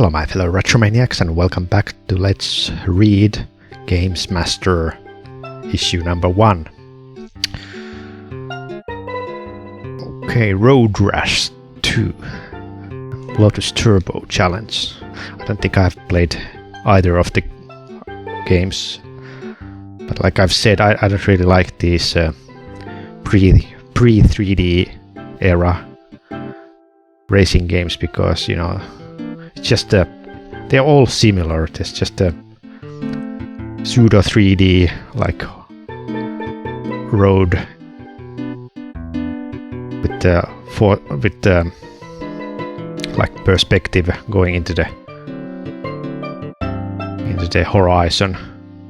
Hello my fellow Retromaniacs and welcome back to Let's Read GamesMaster issue number 1. Okay, Road Rash 2 Lotus Turbo Challenge. I don't think I've played either of the games, but like I've said, I don't really like these pre-3D era racing games because, you know, it's just they're all similar. There's just a pseudo 3D like road with like perspective going into the horizon,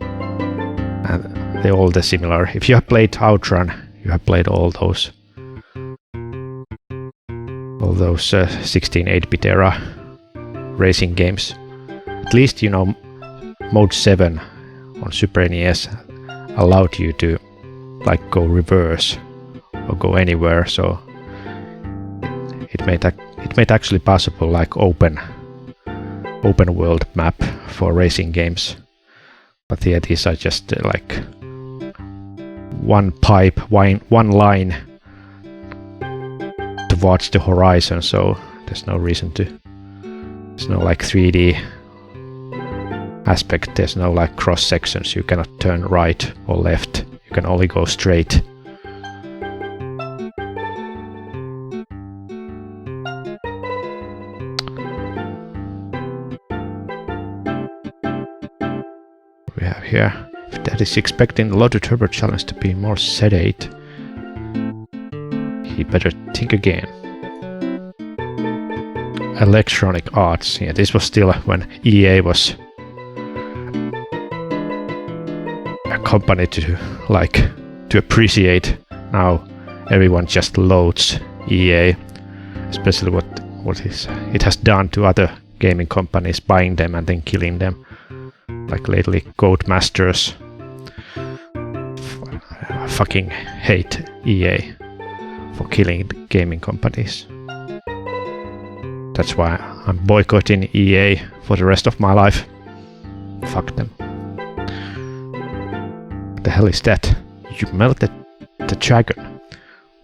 and they're all similar. If you have played Outrun, you have played all those 16 8-bit era racing games. At least, you know, mode 7 on Super NES allowed you to like go reverse or go anywhere, so it made actually possible like open world map for racing games. But yeah, these are just like one line towards the horizon, so there's no reason to. There's no like 3D aspect, there's no like cross sections, you cannot turn right or left, you can only go straight. We have here, if Dad is expecting the Lotus Turbo Challenge to be more sedate, he better think again. Electronic Arts. Yeah, this was still when EA was a company to appreciate. Now everyone just loads EA, especially what it has done to other gaming companies, buying them and then killing them. Like lately, GamesMasters. I fucking hate EA for killing the gaming companies. That's why I'm boycotting EA for the rest of my life. Fuck them. What the hell is that? You melted the dragon.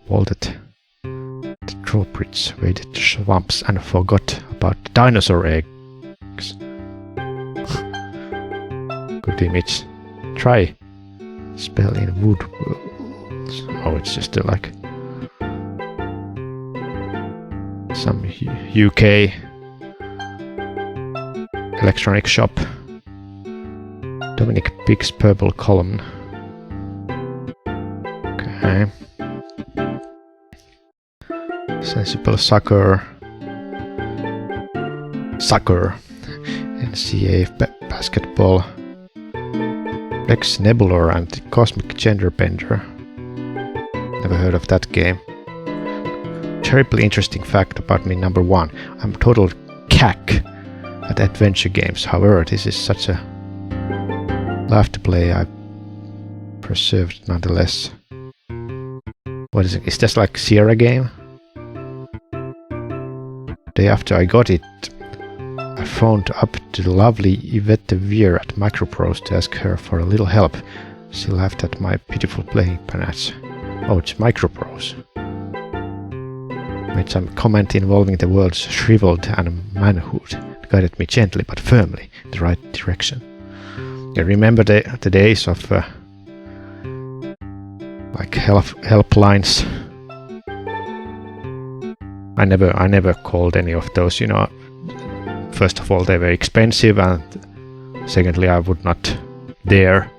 Vaulted the drawbridge, raided the swamps and forgot about the dinosaur eggs. Good image. Try spell in wood worlds. Oh, it's just like some UK electronic shop. Dominic Pig's Purple Column. Okay. Sensible Soccer. NCAA Basketball. Rex Nebulor and the Cosmic Gender Bender. Never heard of that game. Terribly interesting fact about me, number 1. I'm total cack at adventure games. However, this is such a love to play. I preserved nonetheless. What is it? Is this like Sierra game? The day after I got it, I phoned up to the lovely Yvette de Veer at Microprose to ask her for a little help. She laughed at my pitiful playing panache. Oh, it's Microprose. Made some comment involving the world's shriveled and manhood. It guided me gently but firmly in the right direction. I remember the days of like helplines. I never called any of those, you know. First of all, they were expensive, and secondly, I would not dare.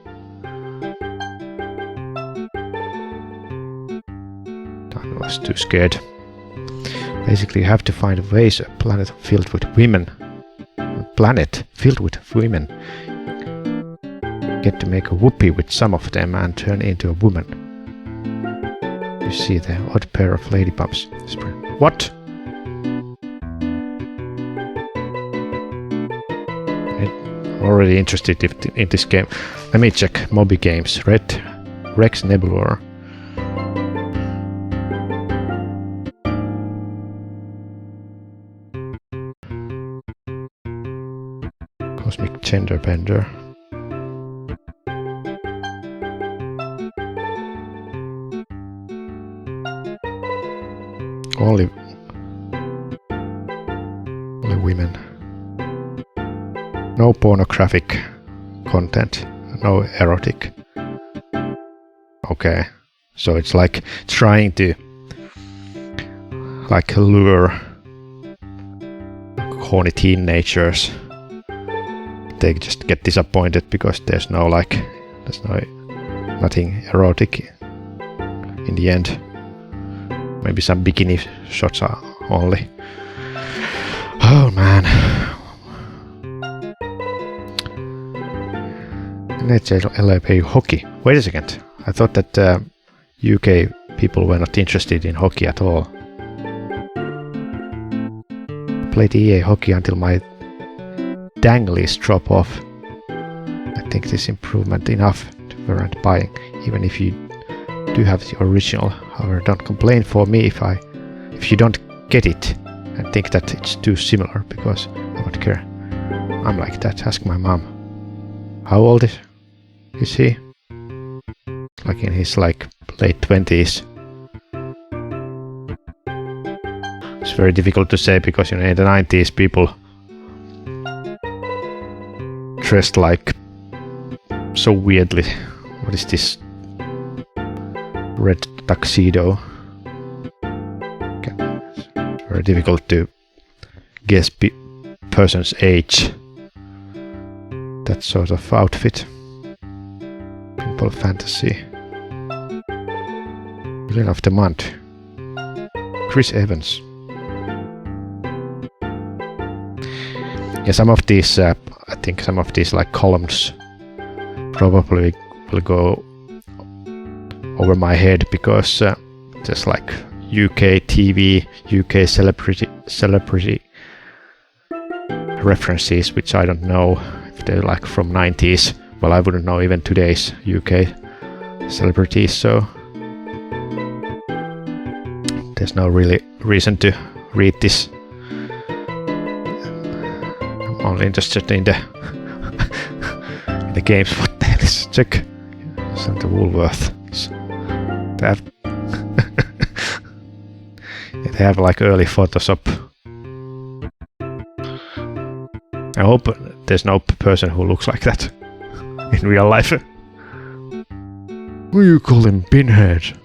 I was too scared. Basically, you have to find ways a planet filled with women. Get to make a whoopee with some of them and turn into a woman. You see the odd pair of ladybumps. What? I'm already interested in this game. Let me check. Moby Games. Rex Nebulor. Cosmic Gender Bender. Only women. No pornographic content. No erotic. Okay. So it's like trying to like lure horny teenagers. They just get disappointed because there's nothing erotic in the end. Maybe some bikini shots are only. Oh man. NHL hockey. Wait a second. I thought that UK people were not interested in hockey at all. I played EA hockey until my danglies drop off. I think this improvement enough to warrant buying, even if you do have the original. However, don't complain for me if you don't get it and think that it's too similar, because I won't care. I'm like that. Ask my mom. How old is he? Like in his late 20s. It's very difficult to say because in the 90s people dressed like so weirdly. What is this? Red tuxedo. Okay. It's very difficult to guess person's age. That sort of outfit. Simple fantasy. Villain of the month. Chris Evans. Yeah, some of these, I think some of these like columns probably will go over my head because there's like UK TV, UK celebrity references, which I don't know if they're like from 90s. Well, I wouldn't know even today's UK celebrities, so there's no really reason to read this. I'm only interested in the in the games. What the hell is check? Santa Woolworth. They have yeah, they have like early Photoshop. I hope there's no person who looks like that in real life. What do you call him, Pinhead?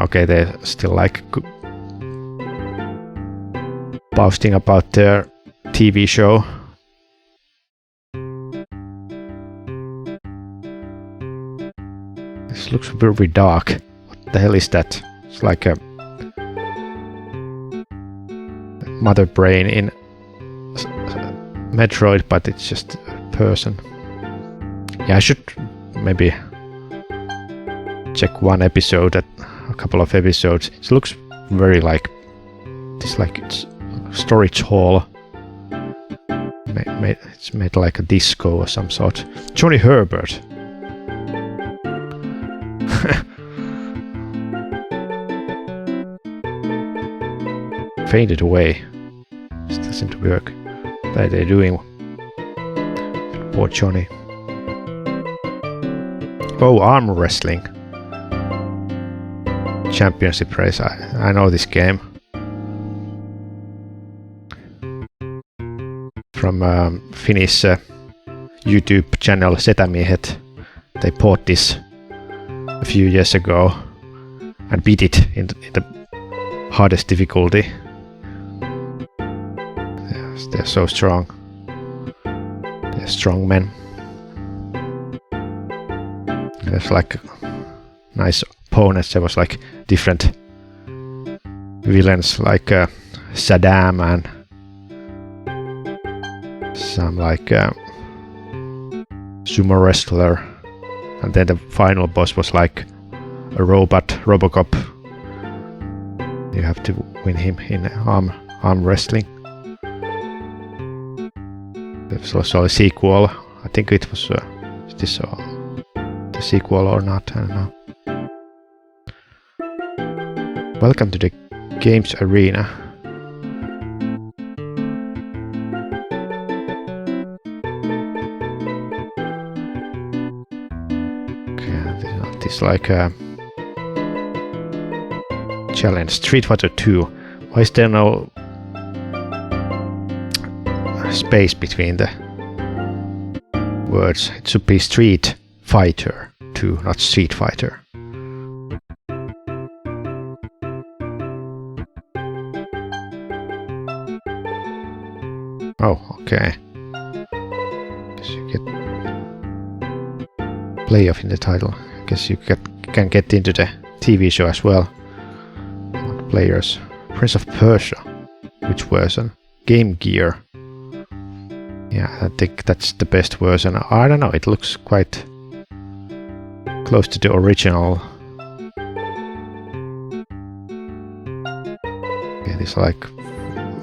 Okay, they're still like boasting about their TV show. This looks very dark. What the hell is that? It's like a mother brain in Metroid, but it's just a person. Yeah, I should maybe check one episode, a couple of episodes. It looks very like this, like it's storage hall. It's made like a disco or some sort. Johnny Herbert. Faded away. Still seem to work. What are they doing? Poor Johnny. Oh, arm wrestling. Championship race. I know this game. From Finnish YouTube channel Setämiehet. They bought this a few years ago and beat it in the hardest difficulty. They're so strong. They're strong men. There's like nice opponents. There was like different villains like Saddam and some like sumo wrestler, and then the final boss was like a Robocop. You have to win him in arm wrestling. There's also a sequel. I think it was is this the sequel or not? I don't know. Welcome to the games arena. is like a challenge. Street Fighter 2. Why is there no space between the words? It should be Street Fighter 2, not Street Fighter. Oh, okay. Guess you get playoff in the title. Guess you can get into the TV show as well. Players. Prince of Persia. Which version? Game Gear. Yeah, I think that's the best version. I don't know, it looks quite close to the original. It is like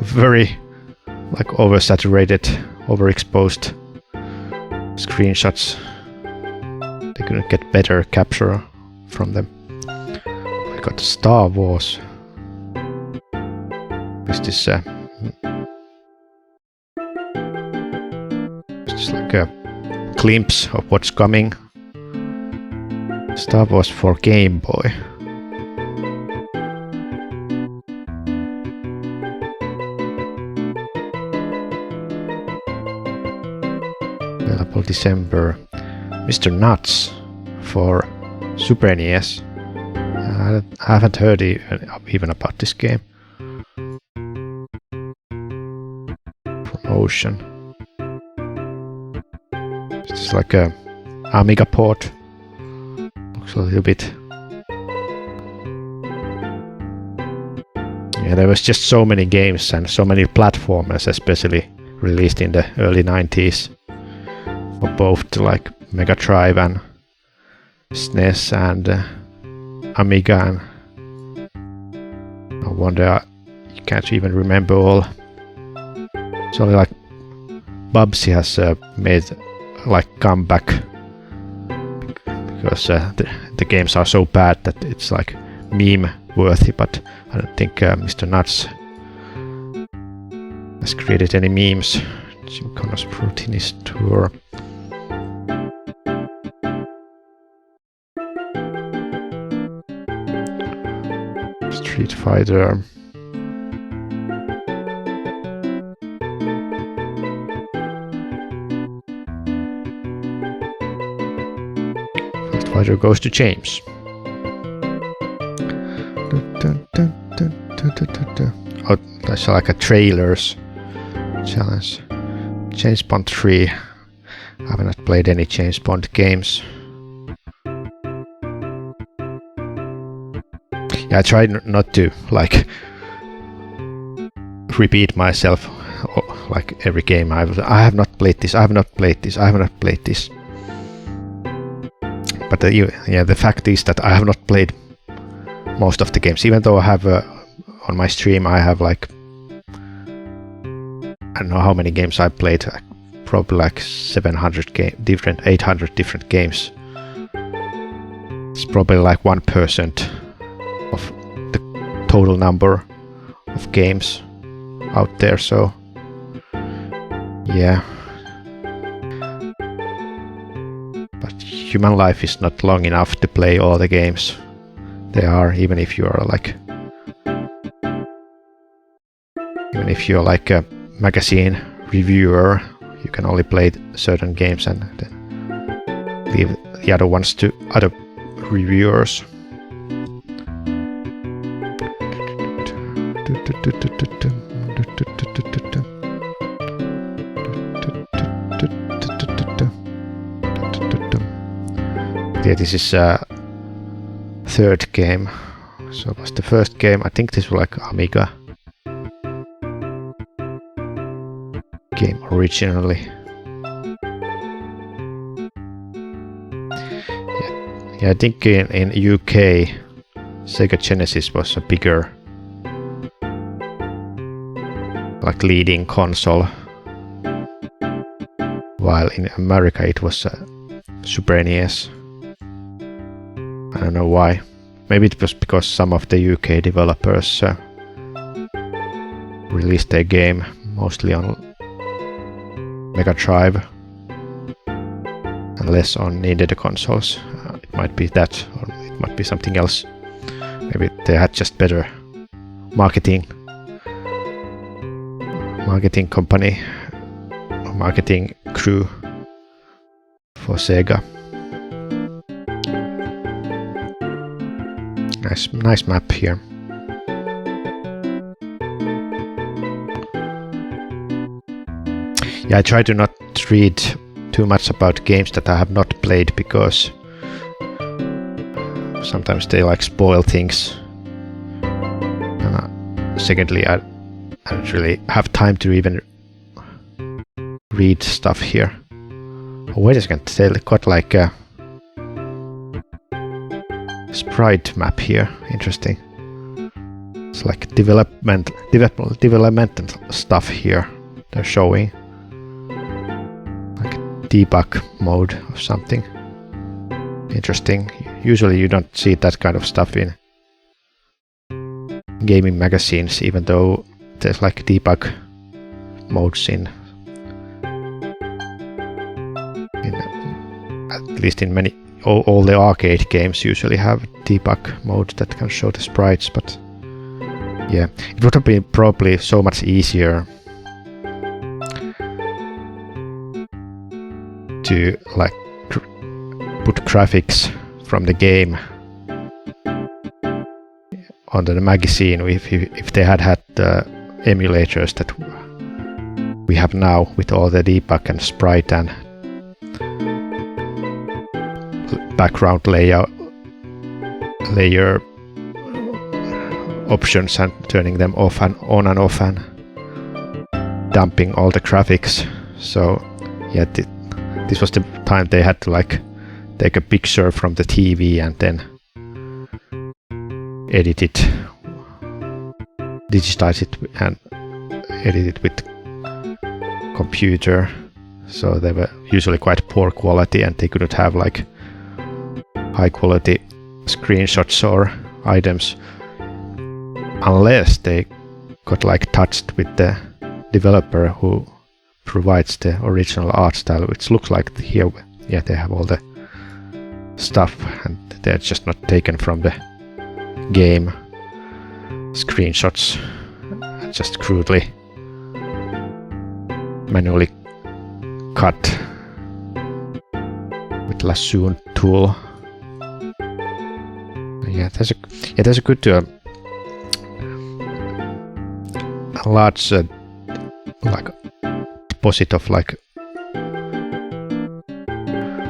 very like oversaturated, overexposed screenshots. They couldn't get better capture from them. We got Star Wars. Is this just like a glimpse of what's coming? Star Wars for Game Boy. Available December. Mr. Nuts for Super NES. I haven't heard even about this game. Promotion. It's like a Amiga port. Looks a little bit. Yeah, there was just so many games and so many platformers, especially released in the early 90s. For both like Mega Drive and SNES and Amiga, and no wonder you can't even remember all. It's only like Bubsy has made like comeback because the games are so bad that it's like meme worthy, but I don't think Mr. Nuts has created any memes. Jim Connor's Proteinist Tour. Street Fighter. Street Fighter goes to James. Oh, that's like a trailers challenge. James Bond 3. I have not played any James Bond games. Yeah, I tried not to like repeat myself like every game. I have not played this. I have not played this. I have not played this. But yeah, the fact is that I have not played most of the games. Even though I have on my stream, I have like I don't know how many games I played. Probably like 700 800 different games. It's probably like 1% of the total number of games out there, so yeah. But human life is not long enough to play all the games there are, even if you're like a magazine reviewer. You can only play certain games and then leave the other ones to other reviewers. Yeah, this is a third game. So it was the first game. I think this was like Amiga game originally. Yeah, I think in UK Sega Genesis was a bigger like leading console, while in America it was Super NES. I don't know why. Maybe it was because some of the UK developers released their game mostly on Mega Drive and less on Nintendo consoles. it might be that, or it might be something else. Maybe they had just better marketing company, or marketing crew for Sega. Nice map here. Yeah, I try to not read too much about games that I have not played, because sometimes they like spoil things. And secondly, I don't really have time to even read stuff here. Oh, wait a second, they got like a sprite map here. Interesting. It's like development stuff here they're showing. Like debug mode or something. Interesting. Usually you don't see that kind of stuff in gaming magazines, even though there's like debug modes in at least in many all the arcade games usually have debug mode that can show the sprites. But yeah, it would have been probably so much easier to like put graphics from the game on the magazine if they had the emulators that we have now with all the debug and sprite and background layer options, and turning them off and on and off, and dumping all the graphics. So yeah, this was the time they had to like take a picture from the TV and then edit it, digitize it and edit it with computer. So they were usually quite poor quality, and they couldn't have like high quality screenshots or items unless they got like touched with the developer who provides the original art style, which looks like here. Yeah, they have all the stuff and they're just not taken from the game screenshots, just crudely manually cut with lassoon tool. Yeah, there's a good a large like deposit of like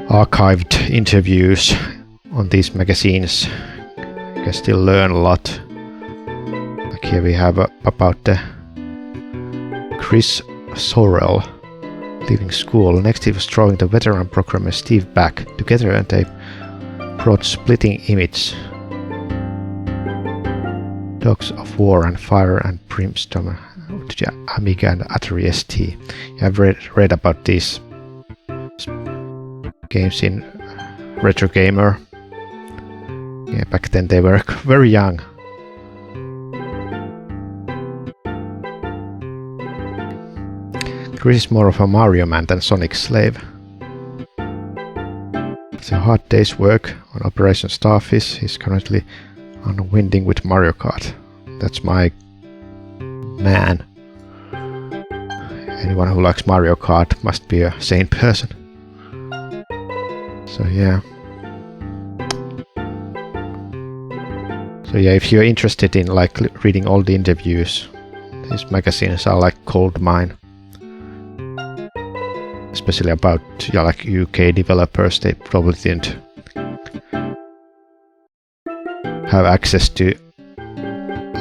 archived interviews on these magazines. You can still learn a lot. Like here we have about the Chris Sorrell leaving school. Next he was drawing the veteran programmer Steve Back together, and they brought Splitting Image, Dogs of War and Fire and Brimstone to the Amiga and Atari ST. I've read about these games in Retro Gamer. Yeah, back then they were very young. Chris is more of a Mario man than Sonic slave. It's a hard day's work on Operation Starfish. He's currently unwinding with Mario Kart. That's my man. Anyone who likes Mario Kart must be a sane person. So yeah. So yeah, if you're interested in like reading all the interviews, these magazines are like gold mine. Especially about like UK developers, they probably didn't have access to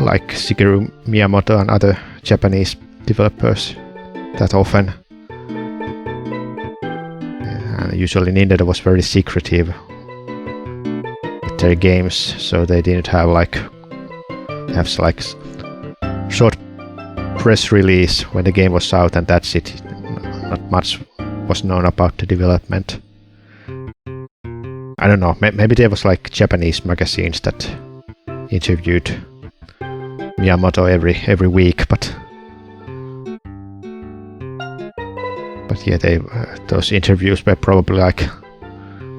like Shigeru Miyamoto and other Japanese developers that often. And usually Nintendo was very secretive with their games, so they didn't have like like short press release when the game was out, and that's it. Not much was known about the development. I don't know, maybe there was like Japanese magazines that interviewed Miyamoto every week, but yeah, those interviews were probably like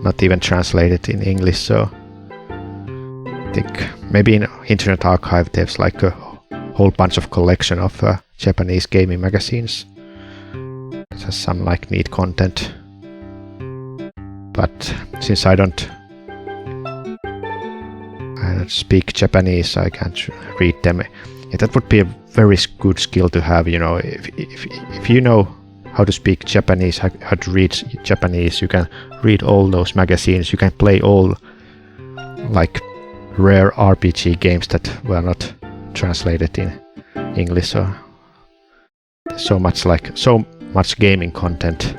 not even translated in English, so I think maybe in Internet Archive there's like a whole bunch of collection of Japanese gaming magazines. It has some like neat content, but since I don't speak Japanese, I can't read them. Yeah, that would be a very good skill to have, you know. If you know how to speak Japanese, how to read Japanese, you can read all those magazines, you can play all like rare RPG games that were not translated in English. So there's so much gaming content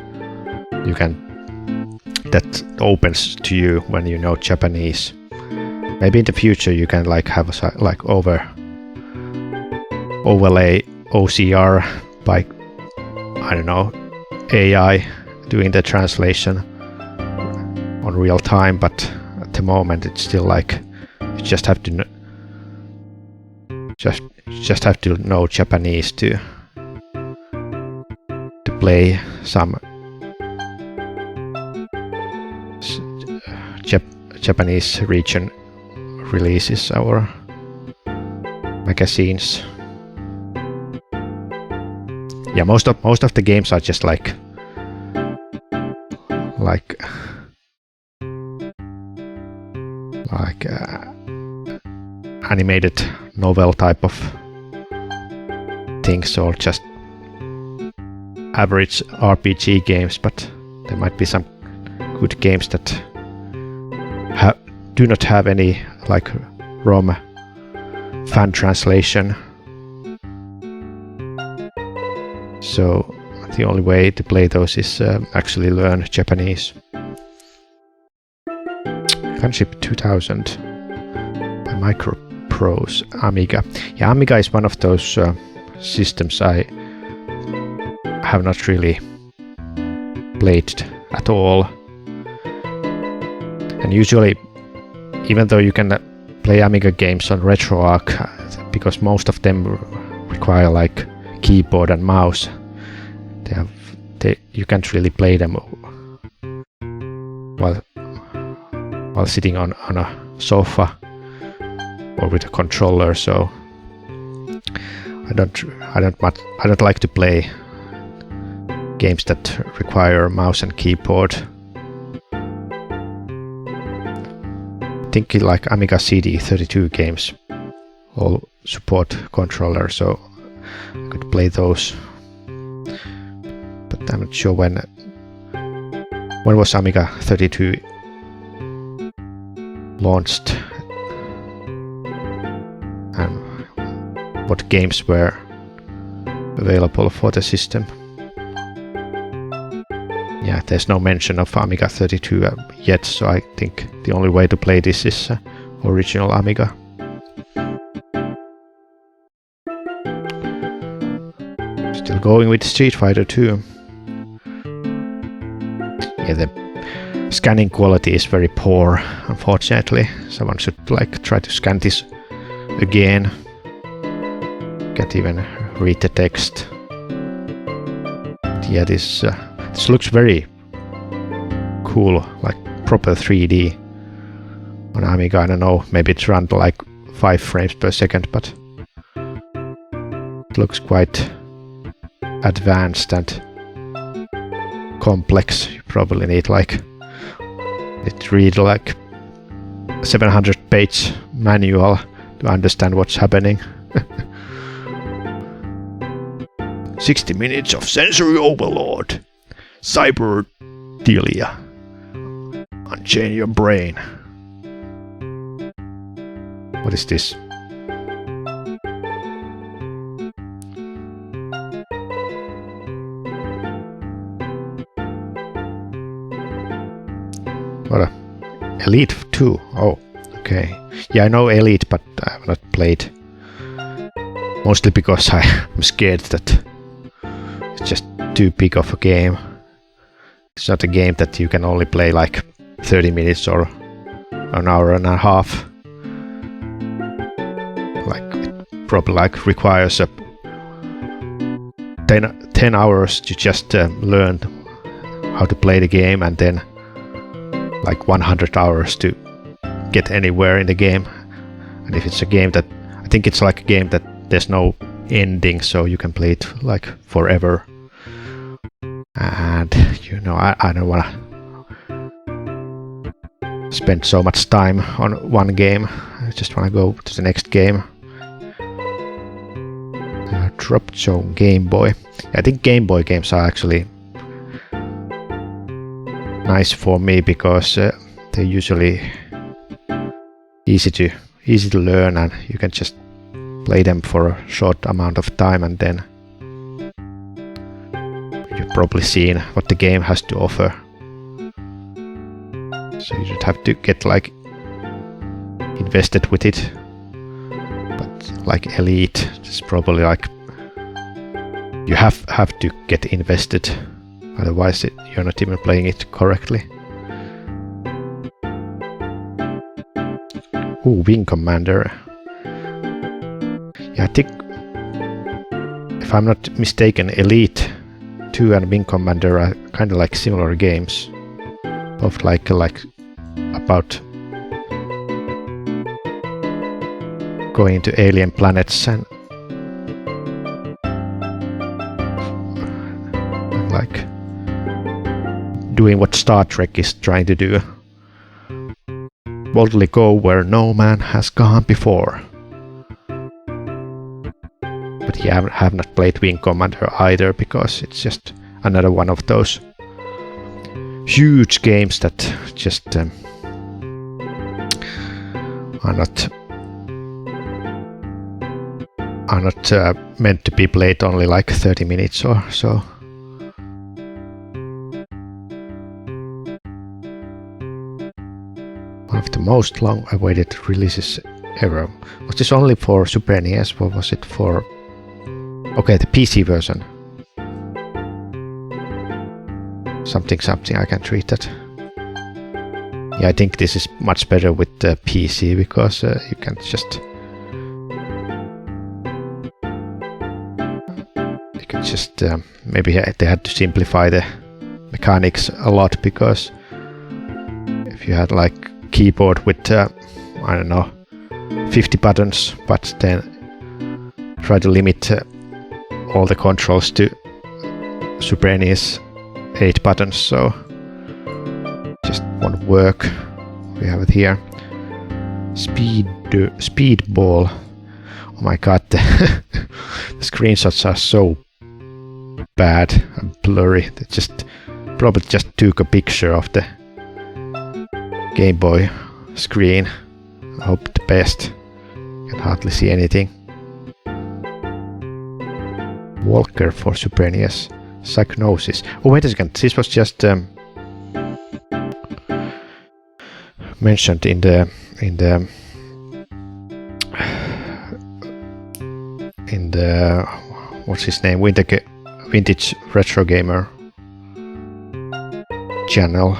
that opens to you when you know Japanese. Maybe in the future you can like have like overlay OCR by, I don't know, AI doing the translation on real time, but at the moment it's still like you just have to just have to know Japanese to play some Japanese region releases or magazines. Yeah, most of the games are just like animated novel type of things, or just average RPG games, but there might be some good games that do not have any like ROM fan translation. So the only way to play those is actually learn Japanese. Gunship 2000 by Microprose Amiga. Yeah, Amiga is one of those systems I have not really played at all. And usually, even though you can play Amiga games on RetroArch, because most of them require like keyboard and mouse, you can't really play them while sitting on a sofa or with a controller. So I don't like to play games that require mouse and keyboard. I think like Amiga CD32 games all support controller, so I could play those. But I'm not sure when was Amiga 32 launched and what games were available for the system. Yeah, there's no mention of Amiga 32 yet, so I think the only way to play this is original Amiga. Still going with Street Fighter 2. Yeah, the scanning quality is very poor, unfortunately. Someone should like try to scan this again. Can't even read the text. Yeah, this looks very cool, like proper 3D on Amiga. I don't know, maybe it's run like 5 frames per second, but it looks quite advanced and complex. You probably need like it read like 700-page manual to understand what's happening. 60 minutes of sensory overload. Cyber Delia. Unchain your brain. What is this? What a Elite 2. Oh, okay. Yeah, I know Elite, but I have not played. Mostly because I'm scared that it's just too big of a game. It's not a game that you can only play like 30 minutes or an hour and a half. Like it probably like requires a 10 hours to just learn how to play the game, and then like 100 hours to get anywhere in the game. And if it's a game that, I think it's like a game that there's no ending, so you can play it like forever. And you know, I don't want to spend so much time on one game. I just want to go to the next game. Drop Zone Game Boy. I think Game Boy games are actually nice for me because they're usually easy to learn, and you can just play them for a short amount of time, and then you've probably seen what the game has to offer. So you don't have to get like invested with it. But like Elite, it's probably like you have to get invested, otherwise you're not even playing it correctly. Ooh, Wing Commander. Yeah, I think, if I'm not mistaken, Elite 2 and Wing Commander are kind of like similar games. Both like about going into alien planets and like doing what Star Trek is trying to do. Boldly go where no man has gone before. But yeah, I have not played Wing Commander either, because it's just another one of those huge games that just are not meant to be played only like 30 minutes or so. One of the most long-awaited releases ever. Was this only for Super NES, or was it for... Okay, the PC version. Something, I can't read that. Yeah, I think this is much better with the PC, because you can just... You can just... maybe they had to simplify the mechanics a lot, because if you had like keyboard with, I don't know, 50 buttons, but then try to limit all the controls to Super NES 8 buttons, so just won't work. We have it here. Speedball. Oh my god, the screenshots are so bad and blurry. They probably just took a picture of the Game Boy screen. I hope the best. Can hardly see anything. Walker for Super NES. Psychnosis. Oh, wait a second. This was just mentioned in the what's his name? Vintage Retro Gamer channel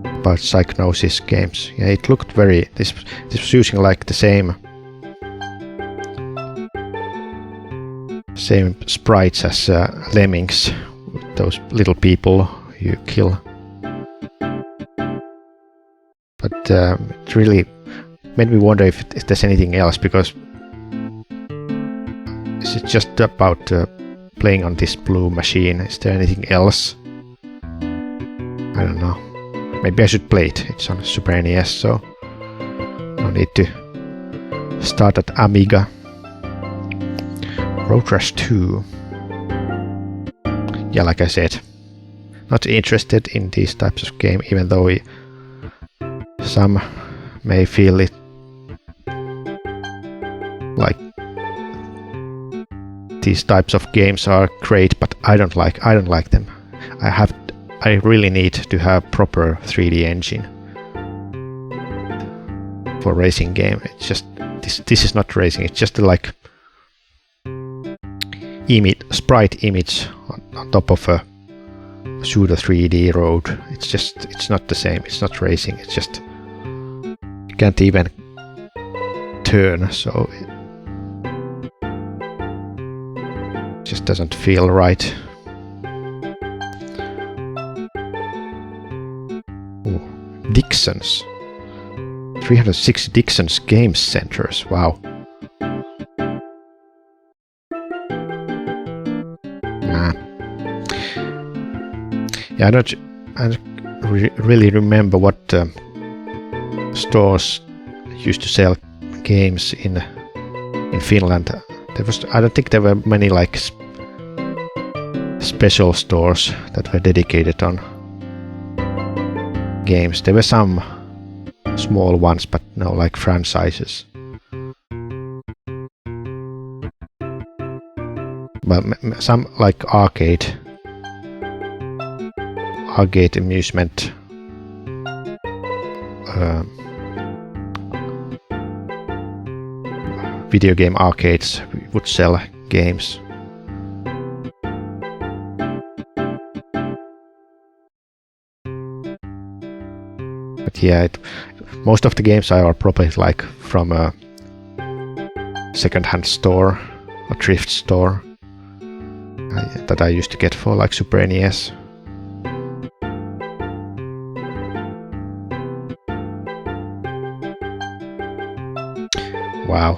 about Psychnosis games. Yeah, it looked very. This was using like the same sprites as Lemmings, with those little people you kill. But it really made me wonder if there's anything else, because is it just about playing on this blue machine? Is there anything else? I don't know. Maybe I should play it. It's on Super NES, so no need to start at Amiga. Road Rash 2. Yeah, like I said, not interested in these types of game, even though some may feel it like these types of games are great, but I don't like them. I really need to have proper 3D engine for racing game. It's just this is not racing. It's just like sprite image on top of a pseudo 3D road. It's not the same. It's not racing. It's just you can't even turn, so it just doesn't feel right. Dixon's. 360 Dixon's Games Centers. Wow. Nah. Yeah, I don't really remember what stores used to sell games in Finland. I don't think there were many like special stores that were dedicated on games. There were some small ones, but no like franchises. But some like arcade amusement video game arcades would sell games. But yeah, most of the games are probably like from a second-hand store or thrift store that I used to get for like Super NES. Wow,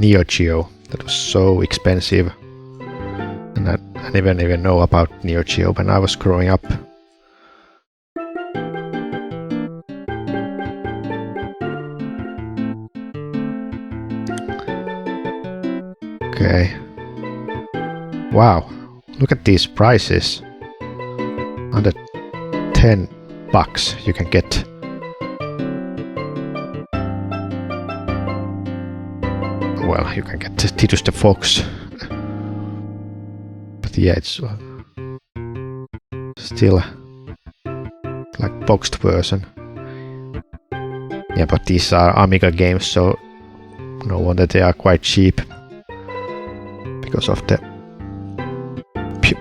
Neo Geo, that was so expensive, and I didn't even know about Neo Geo when I was growing up. Okay. Wow, look at these prices. Under $10 you can get you can get Titus the Fox. But yeah, it's still like boxed version. Yeah, but these are Amiga games, so no wonder they are quite cheap because of the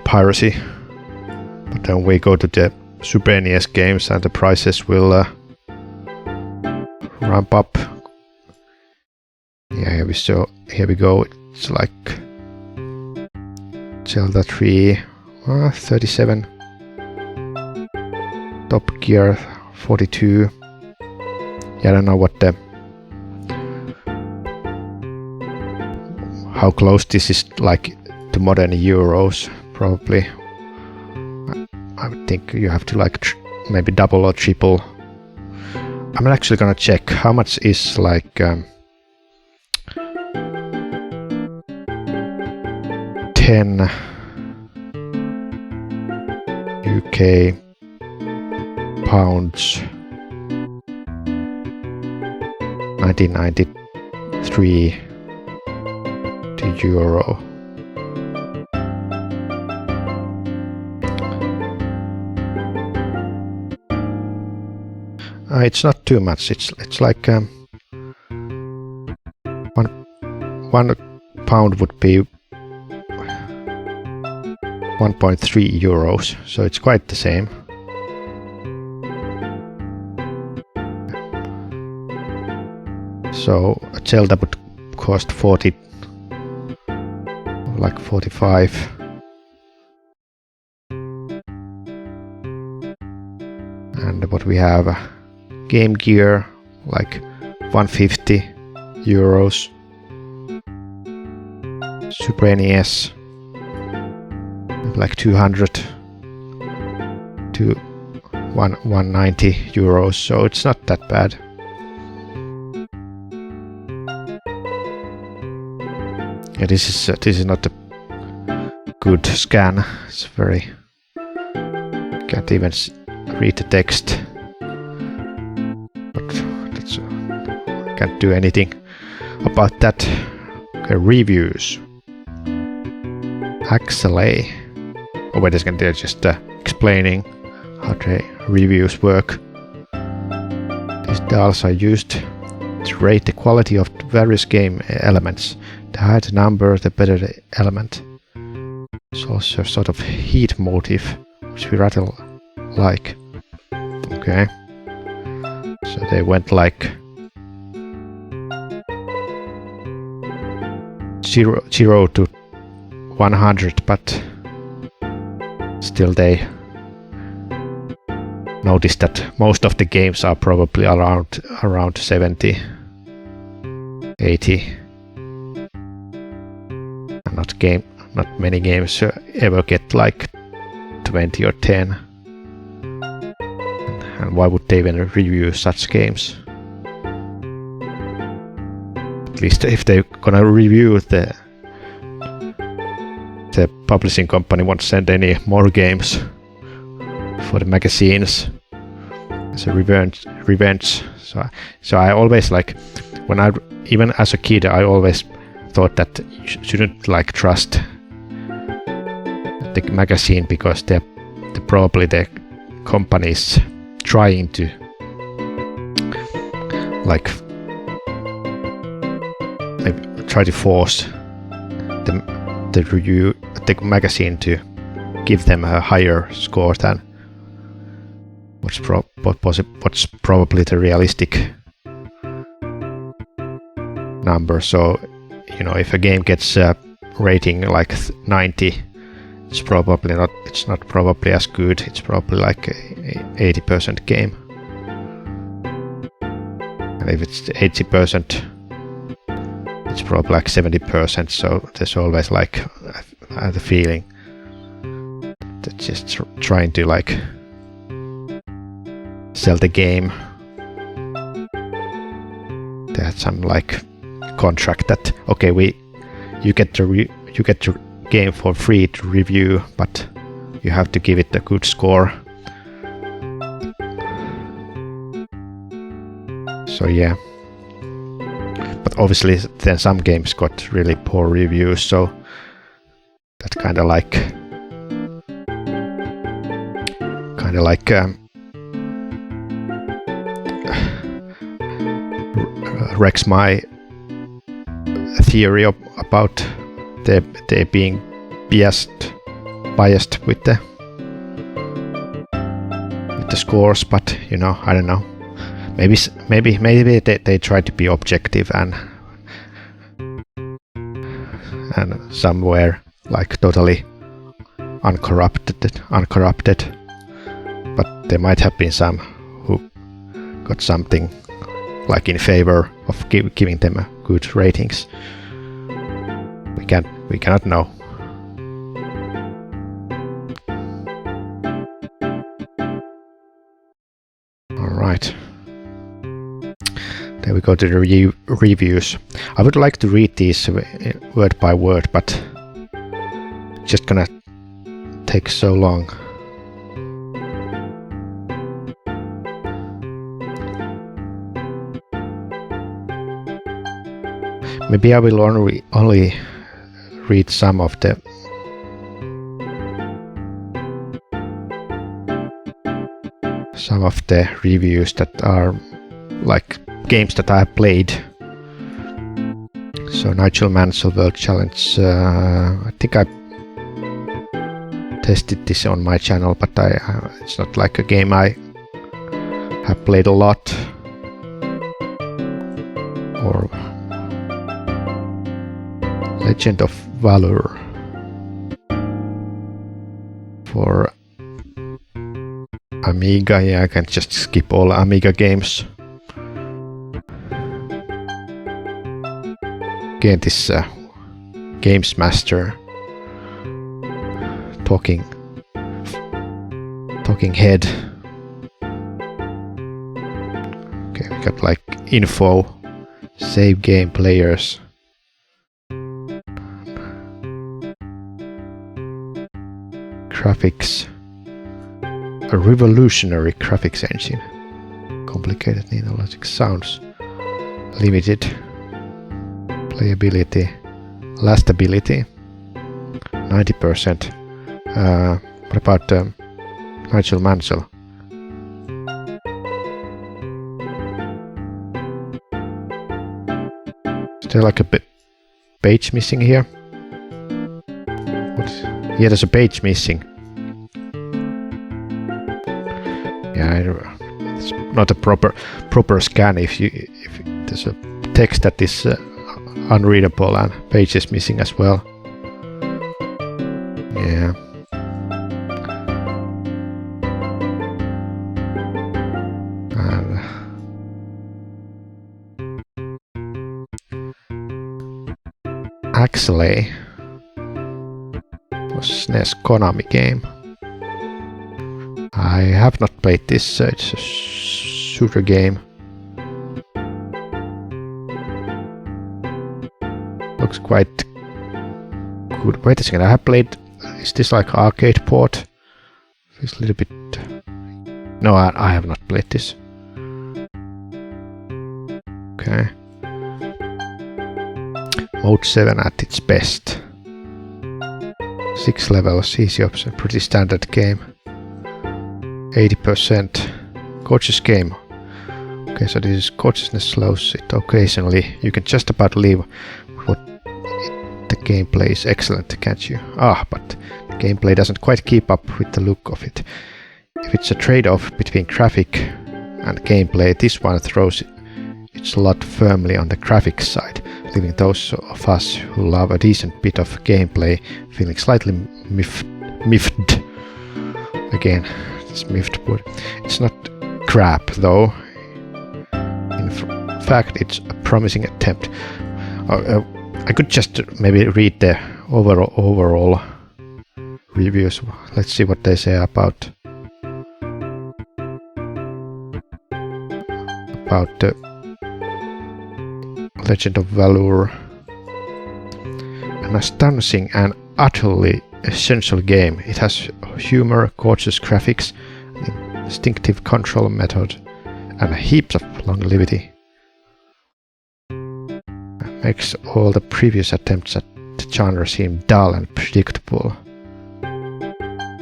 piracy. But then we go to the Super NES games and the prices will ramp up. Yeah, here we go. It's like Zelda 3, 37. Top Gear 42. Yeah, I don't know what how close this is like to modern euros. Probably. I would think you have to like maybe double or triple. I'm actually gonna check how much is like 10 UK pounds 1993 to euro. It's not too much. It's like one pound would be 1.3 euros, so it's quite the same. So a Zelda would cost 40, like 45. And what we have, Game Gear, like 150 euros. Super NES, like 200 to 190 euros, so it's not that bad. Yeah, this is not a good scan. It's very, can't even read the text, but that's, can't do anything about that. Okay, reviews. XLA. Oh wait a second, they're just explaining how the reviews work. These dials are used to rate the quality of various game elements. The higher the number, the better the element. It's also a sort of heat motive, which we rather like. Okay. So they went like 0 to 100, but still they notice that most of the games are probably around 70, 80. And not many games ever get like 20 or 10. And why would they even review such games? At least if they're gonna review, the publishing company won't send any more games for the magazines. It's a revenge. So I always like, even as a kid, I always thought that you shouldn't like trust the magazine, because they're probably the companies trying to like maybe try to force the magazine to give them a higher score than what's probably the realistic number. So if a game gets a rating like 90, it's not probably as good. It's probably like a 80% game. And if it's 80%, it's probably like 70%. So there's always like I have the feeling that just trying to like sell the game. They had some like contract that okay, you get the game for free to review, but you have to give it a good score. So yeah, but obviously then some games got really poor reviews, so that kind of like wrecks my theory about they being biased with the scores. But I don't know. Maybe they try to be objective and somewhere like totally uncorrupted. But there might have been some who got something like in favor of giving them good ratings. We cannot know. All right. Then we go to the reviews. I would like to read these word by word, but it's just gonna take so long. Maybe I will only read some of the reviews that are like games that I have played. So Nigel Mansell World Challenge, I think I tested this on my channel, but it's not like a game I have played a lot. Or Legend of Valor for Amiga. Yeah, I can just skip all Amiga games. Again, this GamesMaster talking head. Okay, we got like info, save game players. Graphics, a revolutionary graphics engine, complicated neurologic sounds, limited playability, lastability, 90%. What about Nigel Mansell? Is there like a page missing here? Yeah, there's a page missing. Yeah, it's not a proper scan if there's a text that is unreadable and pages missing as well. Yeah. Axelay was SNES Konami game. I have not played this, it's a shooter game. Looks quite good. Wait a second, I have played... Is this like arcade port? It's a little bit... No, I have not played this. Okay. Mode 7 at its best. 6 levels, easy option, pretty standard game. 80%. Gorgeous game. Okay, so this is gorgeousness slows it occasionally. You can just about leave what the gameplay is excellent, can't you? But the gameplay doesn't quite keep up with the look of it. If it's a trade-off between graphic and gameplay, this one throws its lot firmly on the graphics side, leaving those of us who love a decent bit of gameplay feeling slightly miffed. Again, it's miffed, but it's not crap though. In fact, it's a promising attempt. I could just maybe read the overall reviews. Let's see what they say about the Legend of Valor. An astonishing and utterly essential game. It has humor, gorgeous graphics, distinctive control method, and heaps of longevity. It makes all the previous attempts at the genre seem dull and predictable.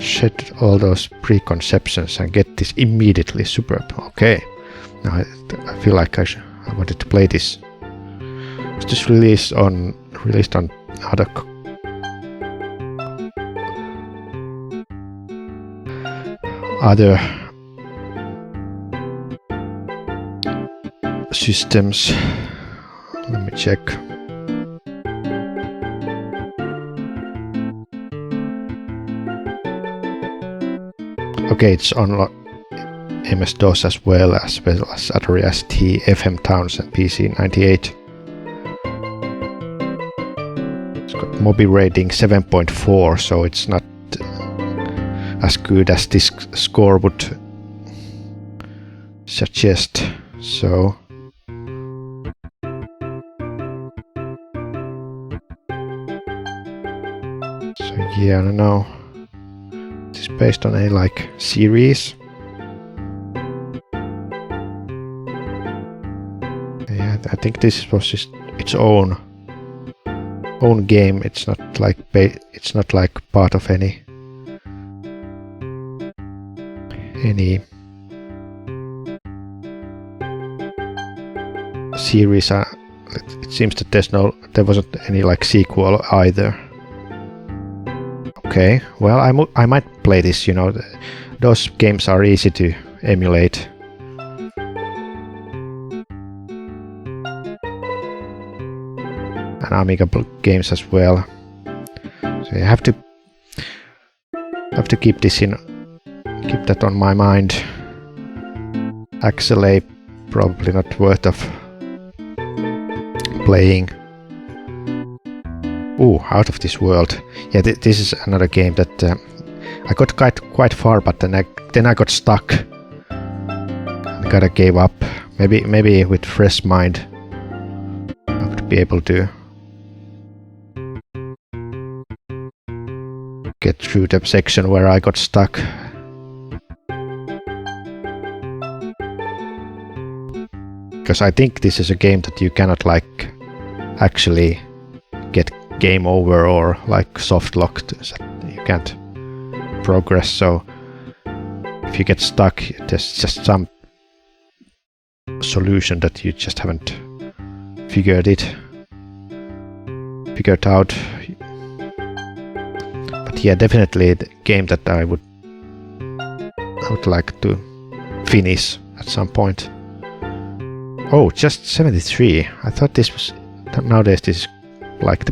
Shed all those preconceptions and get this immediately superb. Okay, now I feel like I wanted to play this. Was this released on other systems? Let me check. Okay, it's on MS-DOS as well as Atari ST, FM Towns and PC 98. It's got Mobi rating 7.4, so it's not as good as this score would suggest. So yeah, I don't know. Is this based on a like series? Yeah, I think this was just its own game. It's not like part of any series. It seems that there wasn't any like sequel either. Okay, well I might play this. You know, those games are easy to emulate. And Amiga games as well. So you have to keep that on my mind. Axelay probably not worth of playing. Ooh, Out of This World. Yeah, this is another game that I got quite far, but then I got stuck. I kinda gave up. Maybe with fresh mind I would be able to get through the section where I got stuck. Because I think this is a game that you cannot like actually get game over or like soft locked. You can't progress, so if you get stuck, there's just some solution that you just haven't figured out. But yeah, definitely the game that I would like to finish at some point. Oh, just 73. I thought this was... Nowadays this is like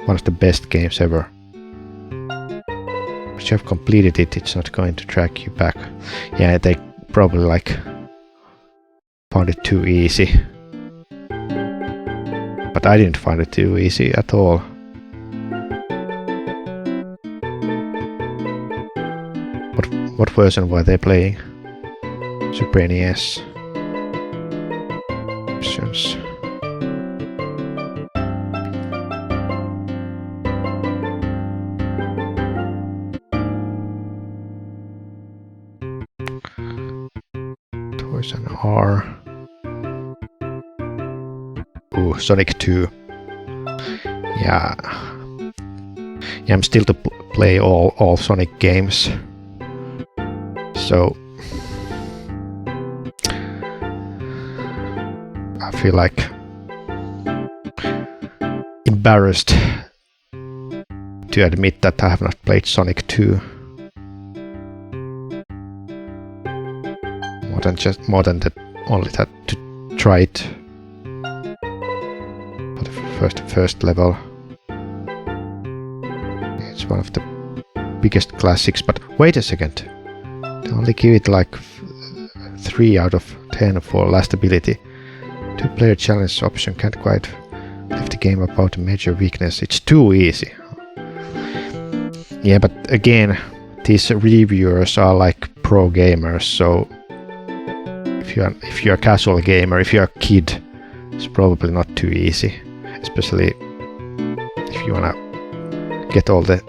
one of the best games ever. But you have completed it, it's not going to track you back. Yeah, they probably like found it too easy. But but I didn't find it too easy at all. What version were they playing? Super NES. Options. Toys and R. Ooh, Sonic 2. Yeah. Yeah, I'm still to play all Sonic games. So I feel like embarrassed to admit that I have not played Sonic 2 more than that, only that to try it for the first level. It's one of the biggest classics, but wait a second. They only give it like 3 out of 10 for last ability. 2-player challenge option can't quite lift the game about a major weakness. It's too easy. Yeah, but again, these reviewers are like pro gamers, so if you're a casual gamer, if you're a kid, it's probably not too easy. Especially if you wanna get all the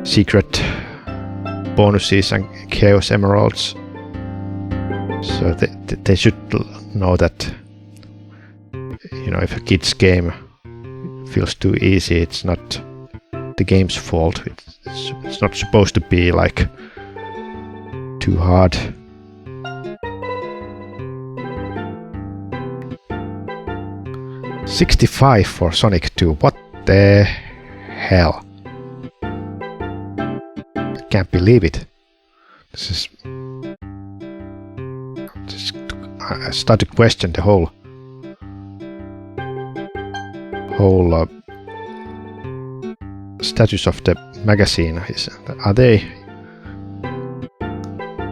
secret bonuses and chaos emeralds. So they should know that, you know, if a kid's game feels too easy, it's not the game's fault. It's not supposed to be like too hard. $65 for Sonic 2. What the hell? I can't believe it. This is. I start to question the whole status of the magazine. Are they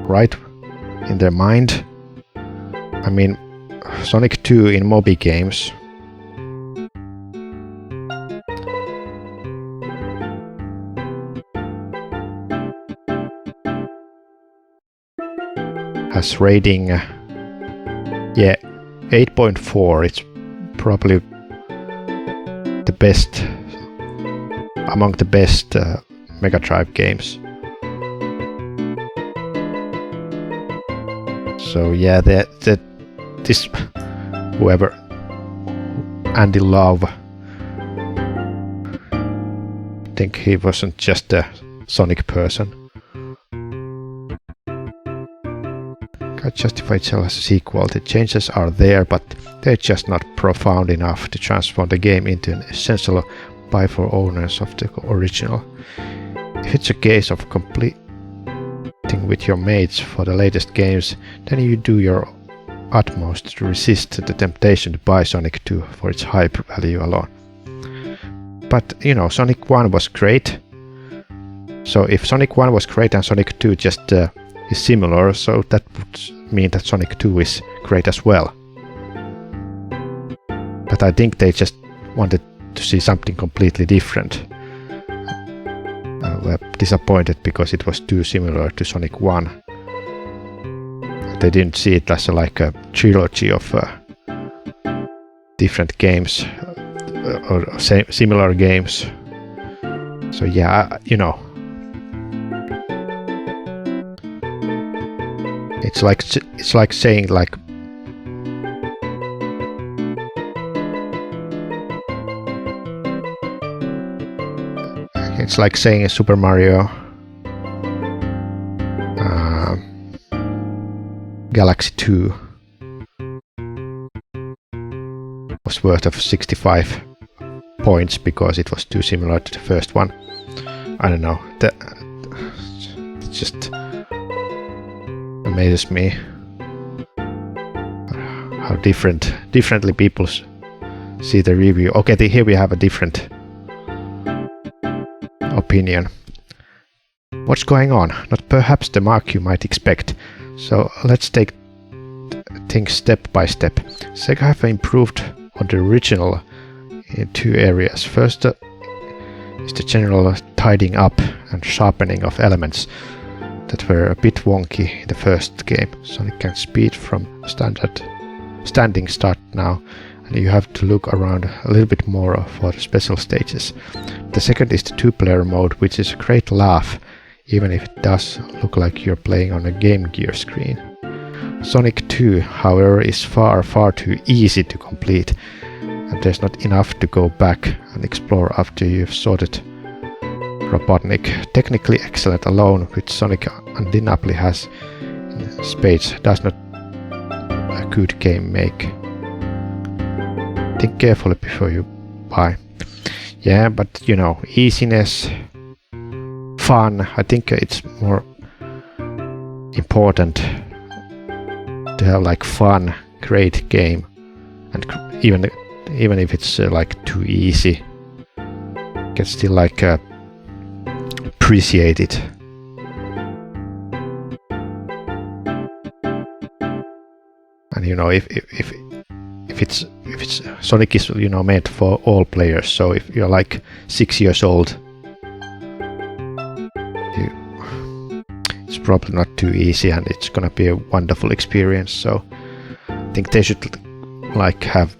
right in their mind? I mean, Sonic 2 in Moby Games has rating 8.4. It's probably the best among the best Mega Drive games. So yeah, this whoever Andy Love, I think he wasn't just a Sonic person. Can't justify itself as a sequel. The changes are there, but they're just not profound enough to transform the game into an essential buy for owners of the original. If it's a case of completing with your mates for the latest games, then you do your utmost to resist the temptation to buy Sonic 2 for its hype value alone. But, you know, Sonic 1 was great. So if Sonic 1 was great and Sonic 2 just is similar, so that would mean that Sonic 2 is great as well. But I think they just wanted to see something completely different. Were disappointed because it was too similar to Sonic 1. They didn't see it as like a trilogy of different games or similar games. So yeah, you know, it's like saying like it's like saying Super Mario Galaxy 2 was worth of 65 points because it was too similar to the first one. I don't know. That just amazes me how differently people see the review. Okay, here we have a different opinion. What's going on? Not perhaps the mark you might expect. So let's take things step by step. Sega have improved on the original in two areas. First is the general tidying up and sharpening of elements that were a bit wonky in the first game. Sonic can speed from standing start now, and you have to look around a little bit more for the special stages. The second is the two-player mode, which is a great laugh, even if it does look like you're playing on a Game Gear screen. Sonic 2, however, is far too easy to complete, and there's not enough to go back and explore after you've sorted Robotnik. Technically excellent alone, which Sonic undeniably has in spades, does not a good game make. Think carefully before you buy. Yeah, but you know, easiness, fun, I think it's more important to have like fun, great game, and even if it's like too easy, you can still like appreciate it. And you know, if it's Sonic is, you know, made for all players, so if you're like 6 years old, it's probably not too easy, and it's gonna be a wonderful experience. So I think they should like have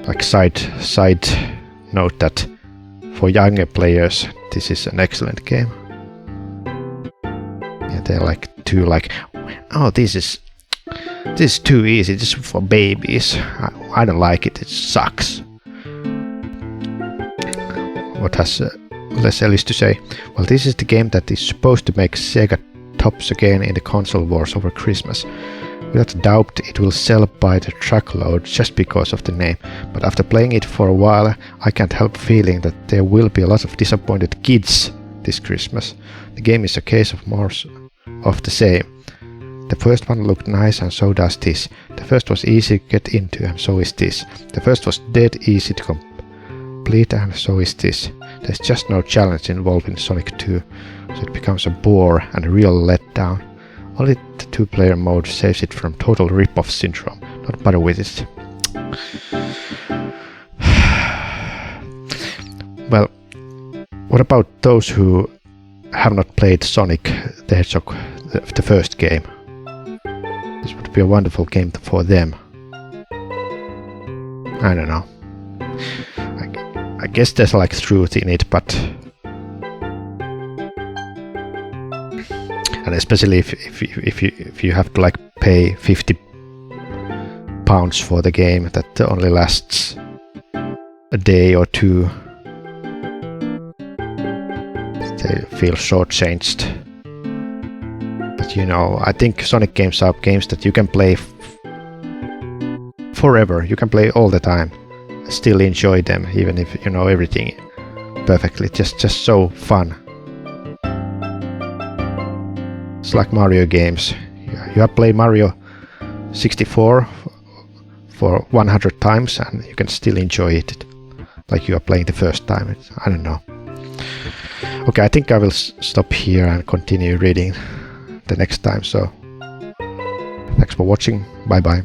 like side note that for younger players this is an excellent game. Yeah, they're like too like, oh, this is too easy, this is for babies, I don't like it, it sucks. What has Les Ellis to say? Well, this is the game that is supposed to make Sega tops again in the console wars over Christmas. Without a doubt it will sell by the truckload just because of the name, but after playing it for a while I can't help feeling that there will be a lot of disappointed kids this Christmas. The game is a case of more of the same. The first one looked nice, and so does this. The first was easy to get into, and so is this. The first was dead easy to complete, and so is this. There's just no challenge involved in Sonic 2, so it becomes a bore and a real letdown. Only the two-player mode saves it from total rip-off syndrome. Don't bother with it. Well, what about those who have not played Sonic the Hedgehog, the first game? This would be a wonderful game for them. I don't know. I guess there's like truth in it, but and especially if you have to like pay £50 for the game that only lasts a day or two, they feel shortchanged. But you know, I think Sonic games are games that you can play forever. You can play all the time, still enjoy them, even if you know everything perfectly. Just so fun. It's like Mario games. You have played Mario 64 for 100 times and you can still enjoy it like you are playing the first time. I don't know. Okay, I think I will stop here and continue reading the next time. So thanks for watching. Bye bye.